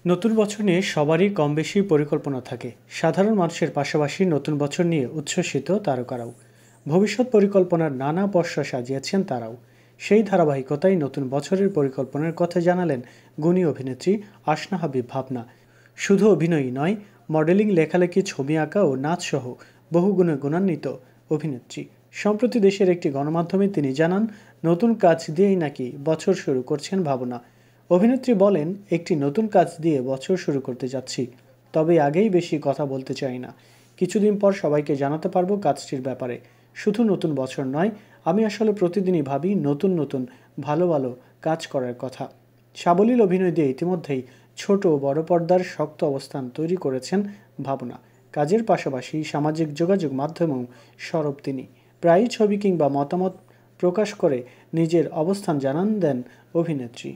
নতুন বছর নিয়ে সবারই কম বেশি পরিকল্পনা থাকে। সাধারণ মানুষের পাশাপাশি নতুন বছর নিয়ে উচ্ছ্বসিত তারকারাও। ভবিষ্যৎ পরিকল্পনার নানা পর্ষা সাজিয়েছেন তারাও। সেই ধারাবাহিকতায় নতুন বছরের পরিকল্পনার কথা জানালেন গুণী অভিনেত্রী আসনা হাবিব ভাবনা। শুধু অভিনয়ই নয়, মডেলিং, লেখালেখি, ছবি আঁকা ও নাচ সহ বহু গুণে গুণান্বিত অভিনেত্রী। সম্প্রতি দেশের একটি গণমাধ্যমে তিনি জানান, নতুন কাজ দিয়েই নাকি বছর শুরু করছেন ভাবনা। অভিনেত্রী বলেন, একটি নতুন কাজ দিয়ে বছর শুরু করতে যাচ্ছি, তবে আগেই বেশি কথা বলতে চাই না। কিছুদিন পর সবাইকে জানাতে পারবো কাজটির ব্যাপারে। শুধু নতুন বছর নয়, আমি আসলে প্রতিদিনই ভাবি নতুন নতুন ভালো ভালো কাজ করার কথা। সাবলীল অভিনয় দিয়ে ইতিমধ্যেই ছোট ও বড় পর্দার শক্ত অবস্থান তৈরি করেছেন ভাবনা। কাজের পাশাপাশি সামাজিক যোগাযোগ মাধ্যমেও সরব তিনি। প্রায়ই ছবি কিংবা মতামত প্রকাশ করে নিজের অবস্থান জানান দেন অভিনেত্রী।